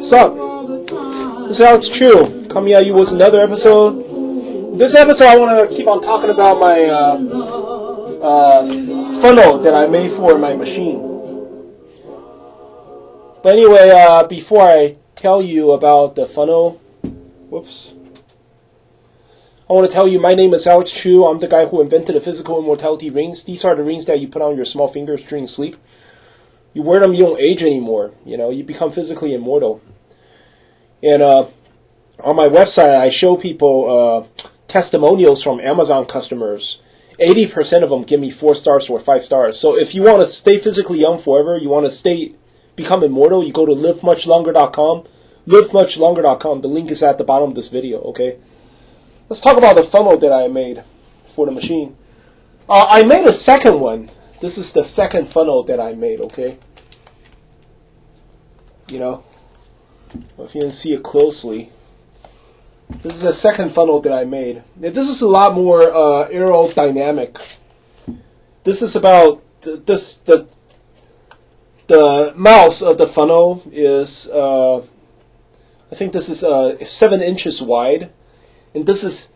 Sup? This is Alex Chu, coming at you with another episode. This episode I want to keep on talking about my funnel that I made for my machine. But anyway, before I tell you about the funnel, I want to tell you my name is Alex Chu. I'm the guy who invented the physical immortality rings. These are the rings that you put on your small fingers during sleep. You wear them, you don't age anymore. You become physically immortal. And on my website, I show people testimonials from Amazon customers. 80% of them give me 4 stars or 5 stars. So if you want to stay physically young forever, you want to become immortal, you go to livemuchlonger.com. Livemuchlonger.com. The link is at the bottom of this video, okay? Let's talk about the funnel that I made for the machine. I made a second one. This is the second funnel that I made, okay? If you can see it closely. This is the second funnel that I made. This is a lot more aerodynamic. This is about the mouth of the funnel is I think this is 7 inches wide, and this is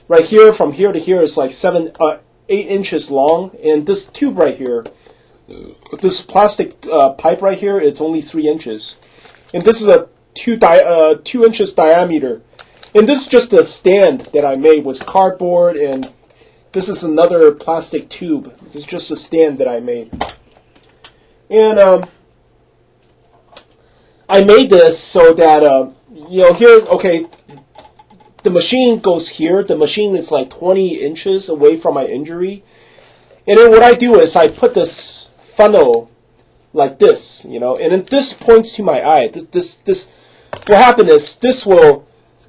right here from here to here is like 8 inches long, and this tube right here, this plastic pipe right here, it's only 3 inches, and this is a 2 inches diameter. And this is just a stand that I made with cardboard, and this is another plastic tube. This is just a stand that I made. And I made this so that, here's, okay, the machine goes here. The machine is like 20 inches away from my injury. And then what I do is I put this funnel like this, and then this points to my eye. What happened is this will,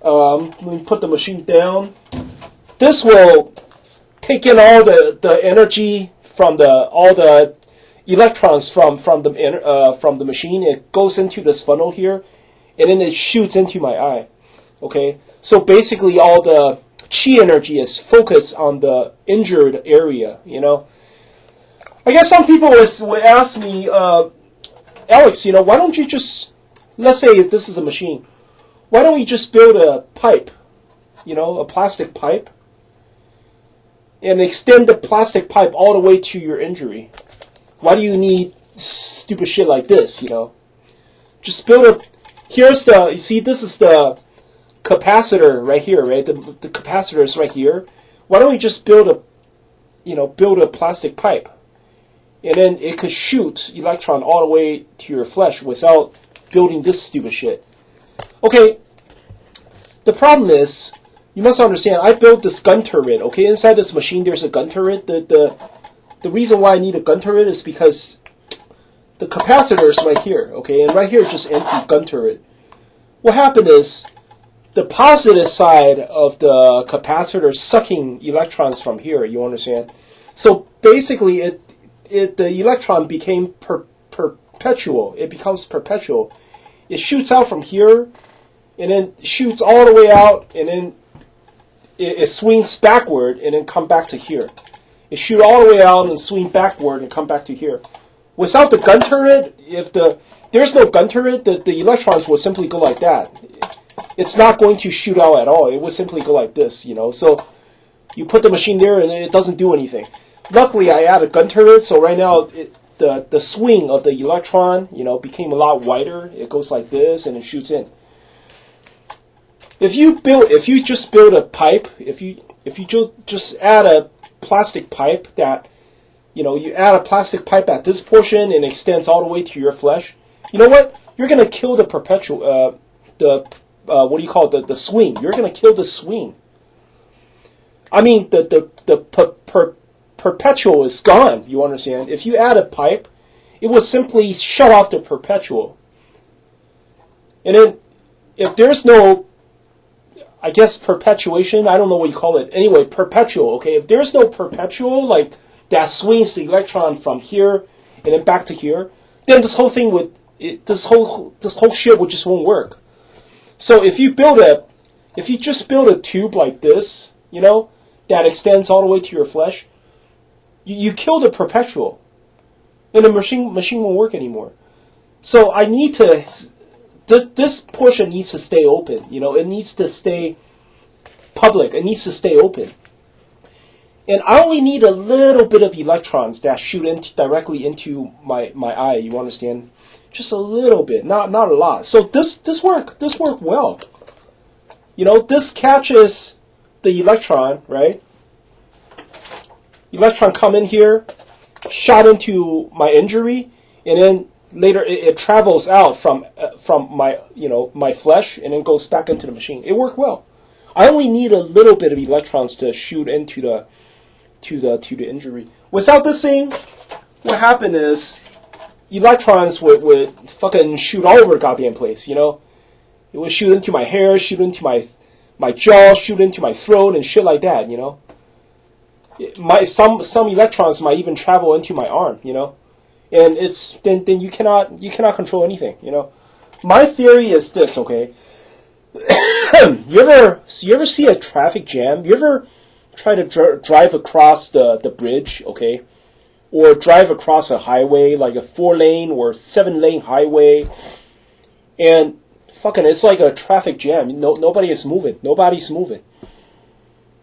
let me put the machine down. This will take in all the energy from all the electrons from the machine. It goes into this funnel here, and then it shoots into my eye. Okay, so basically all the chi energy is focused on the injured area. I guess some people would ask me, Alex, why don't you just, let's say if this is a machine, why don't we just build a pipe, a plastic pipe, and extend the plastic pipe all the way to your injury? Why do you need stupid shit like this, Just build you see, this is the capacitor right here, right? The capacitor is right here. Why don't we just build a plastic pipe, and then it could shoot electron all the way to your flesh without building this stupid shit. Okay, the problem is, you must understand, I built this gun turret, okay? Inside this machine there's a gun turret. The reason why I need a gun turret is because the capacitor is right here, okay? And right here is just empty gun turret. What happened is, the positive side of the capacitor is sucking electrons from here, you understand? So basically the electron became perpetual. It becomes perpetual. It shoots out from here, and then shoots all the way out, and then it swings backward, and then come back to here. It shoots all the way out and swing backward and come back to here. Without the gun turret, if there's no gun turret, the electrons will simply go like that. It's not going to shoot out at all. It would simply go like this, So you put the machine there, and it doesn't do anything. Luckily, I added a gun turret, so right now the swing of the electron, became a lot wider. It goes like this, and it shoots in. If you just build a pipe, if you just add a plastic pipe that, you add a plastic pipe at this portion and extends all the way to your flesh, you know what? You're gonna kill the perpetual, what do you call it? The swing. You're gonna kill the swing. I mean, the perpetual is gone. You understand? If you add a pipe, it will simply shut off the perpetual. And then, if there's no, I guess perpetuation, I don't know what you call it. Anyway, perpetual, okay? If there's no perpetual, like, that swings the electron from here and then back to here, then this whole thing this whole shit just won't work. So if you just build a tube like this, that extends all the way to your flesh, you kill the perpetual, and the machine won't work anymore. So I need to this portion needs to stay open. You know, it needs to stay public. It needs to stay open. And I only need a little bit of electrons that shoot directly into my eye. You understand? Just a little bit, not a lot. So this worked well. You know, this catches the electron, right? Electron come in here, shot into my injury, and then later it travels out from my my flesh and then goes back into the machine. It worked well. I only need a little bit of electrons to shoot into the injury. Without this thing, what happened is electrons would fucking shoot all over the goddamn place. You know, it would shoot into my hair, shoot into my jaw, shoot into my throat, and shit like that. You know, some electrons might even travel into my arm. You know, and it's then you cannot control anything. You know, my theory is this. Okay, you ever see a traffic jam? You ever try to drive across the bridge, okay, or drive across a highway, like a 4-lane or 7-lane highway, and fucking it's like a traffic jam. Nobody is moving. Nobody's moving.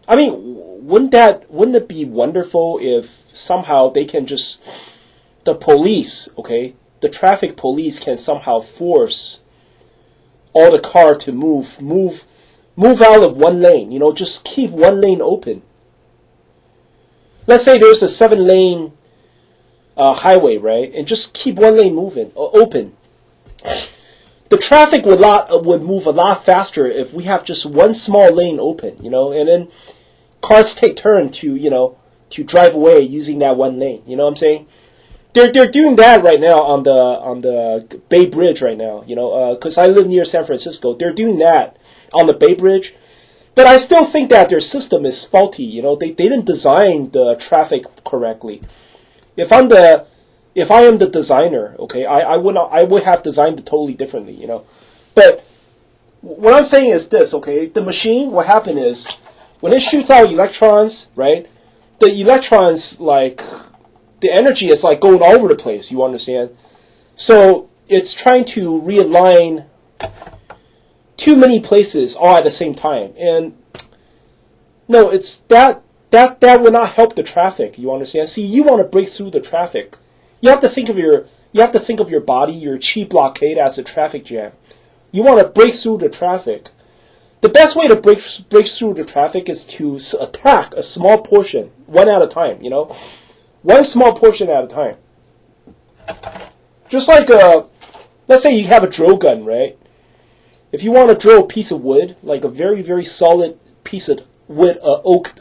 I mean, wouldn't it be wonderful if somehow they can just, the police, okay, the traffic police can somehow force all the car to move out of one lane, you know, just keep one lane open. Let's say there's a 7-lane highway, right? And just keep one lane open. The traffic would move a lot faster if we have just one small lane open, you know, and then cars take turn to drive away using that one lane. You know what I'm saying? They're doing that right now on the Bay Bridge right now, you know, because I live near San Francisco. They're doing that on the Bay Bridge, but I still think that their system is faulty. You know, they didn't design the traffic correctly. If I am the designer, okay, I would have designed it totally differently, you know. But what I'm saying is this, okay, the machine, what happened is when it shoots out electrons, right? The electrons, like, the energy is like going all over the place, you understand? So it's trying to realign too many places all at the same time. And no, it's that will not help the traffic, you understand? See, you want to break through the traffic. You have to think of your body, your chi blockade as a traffic jam. You want to break through the traffic. The best way to break through the traffic is to attack a small portion, one at a time, you know? One small portion at a time. Just like, let's say you have a drill gun, right? If you want to drill a piece of wood, like a very, very solid piece of wood, oak,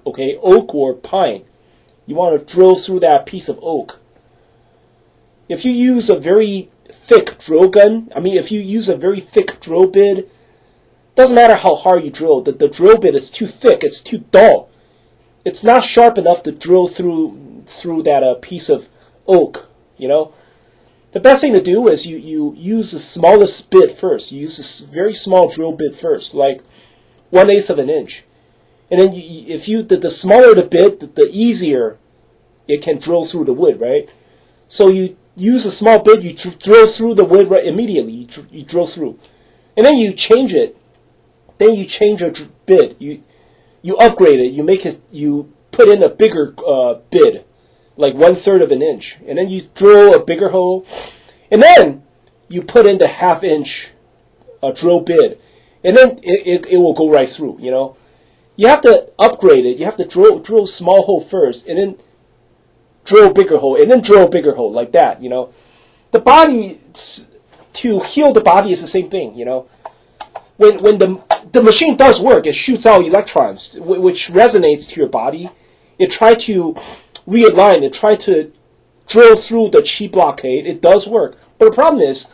okay, oak or pine, you want to drill through that piece of oak. If you use a very thick drill gun, if you use a very thick drill bit, doesn't matter how hard you drill, the drill bit is too thick, it's too dull. It's not sharp enough to drill through that piece of oak, you know. The best thing to do is you use the smallest bit first. You use this very small drill bit first, like 1/8 of an inch. And then the smaller the bit, the easier it can drill through the wood, right? So you use a small bit, you drill through the wood right immediately. You drill through, and then you change it. Then you change your bit. You upgrade it. You put in a bigger bit, like 1/3 of an inch, and then you drill a bigger hole, and then you put in the 1/2 inch drill bit, and then it will go right through. You know, you have to upgrade it. You have to drill small hole first, and then drill bigger hole, and then drill bigger hole, like that. You know, the body, to heal the body is the same thing. You know, when the machine does work, it shoots out electrons, which resonates to your body. It tries to realign, it tries to drill through the chi blockade. It does work. But the problem is,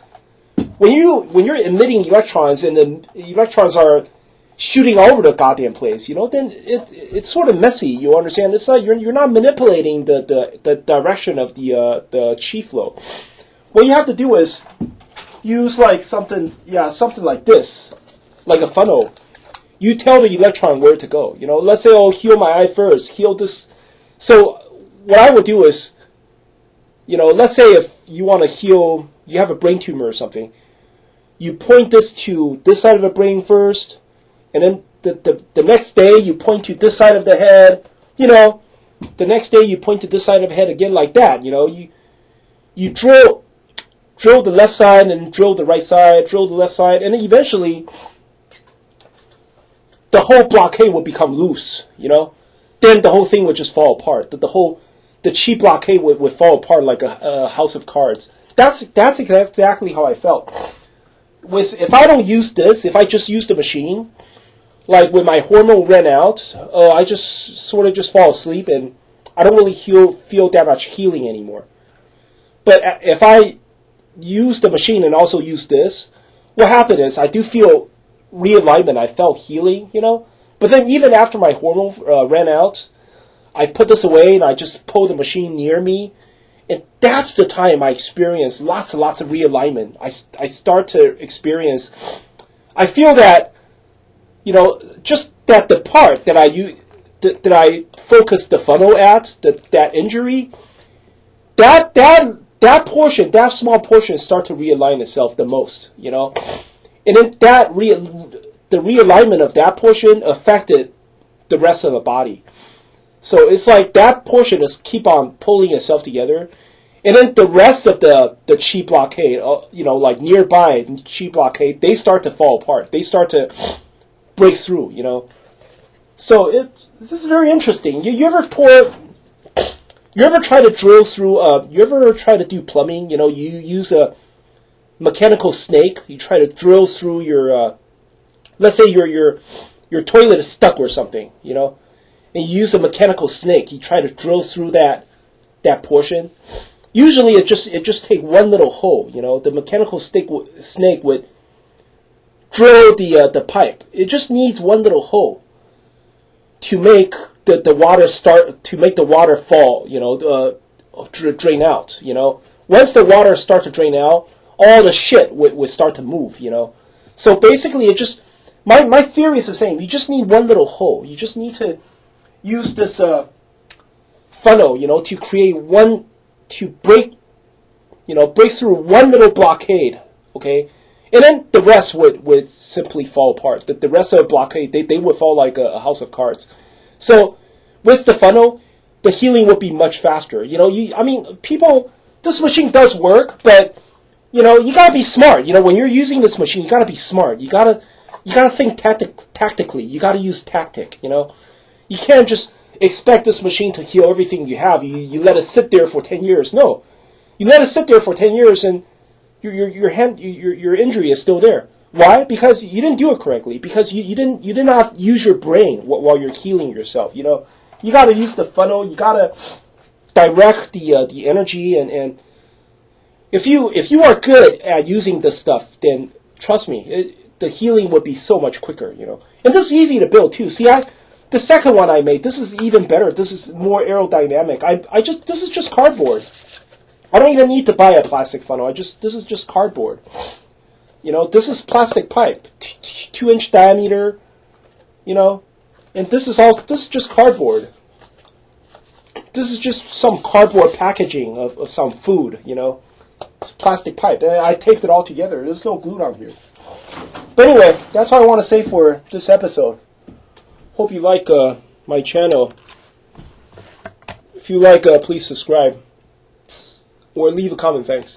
when you're emitting electrons and the electrons are shooting all over the goddamn place, you know, then it's sort of messy, you understand? It's like you're not manipulating the direction of the chi flow. What you have to do is use like something like this, like a funnel. You tell the electron where to go. You know, let's say, oh, heal my eye first, heal this. So what I would do is, you know, let's say if you want to heal, you have a brain tumor or something, you point this to this side of the brain first, and then the next day you point to this side of the head. The next day you point to this side of the head again, like that. You drill the left side and drill the right side, drill the left side, and then eventually the whole blockade would become loose. Then the whole thing would just fall apart. The chi blockade would fall apart like a house of cards. That's exactly how I felt. If I don't use this, if I just use the machine, like when my hormone ran out, I just sort of just fall asleep and I don't really feel that much healing anymore. But if I use the machine and also use this, what happened is I do feel realignment. I felt healing, But then even after my hormone ran out, I put this away and I just pulled the machine near me. And that's the time I experience lots and lots of realignment. I start to experience, I feel that, just that the part that I focused the funnel at, that injury, that portion, that small portion start to realign itself the most, And then the realignment of that portion affected the rest of the body. So it's like that portion is keep on pulling itself together. And then the rest of the chi blockade, like nearby chi blockade, they start to fall apart. They start to break through, So this is very interesting. You ever try to drill through, you ever try to do plumbing, you use a mechanical snake, you try to drill through your, let's say your toilet is stuck or something, and you use a mechanical snake, you try to drill through that portion. Usually it just take one little hole, the mechanical snake would drill the pipe. It just needs one little hole to make the water fall, drain out, Once the water starts to drain out, all the shit would start to move, So basically my theory is the same. You just need one little hole. You just need to use this funnel, to create to break through one little blockade, okay? And then the rest would simply fall apart. The rest of the blockade, they would fall like a house of cards. So with the funnel, the healing would be much faster. This machine does work, but, you gotta be smart. When you're using this machine, you gotta be smart. You gotta think tactically. You gotta use tactic, You can't just expect this machine to heal everything you have. You let it sit there for 10 years. No. You let it sit there for 10 years and your injury is still there. Why? Because you didn't do it correctly. Because you did not use your brain while you're healing yourself. You got to use the funnel. You got to direct the energy, and if you are good at using this stuff, then trust me, the healing would be so much quicker. And this is easy to build too. See, the second one I made, this is even better. This is more aerodynamic. This is just cardboard. I don't even need to buy a plastic funnel. This is just cardboard. This is plastic pipe, 2-inch diameter, and this is just cardboard. This is just some cardboard packaging of some food, It's plastic pipe. And I taped it all together. There's no glue on here. But anyway, that's all I want to say for this episode. Hope you like my channel. If you like, please subscribe. Or leave a comment. Thanks.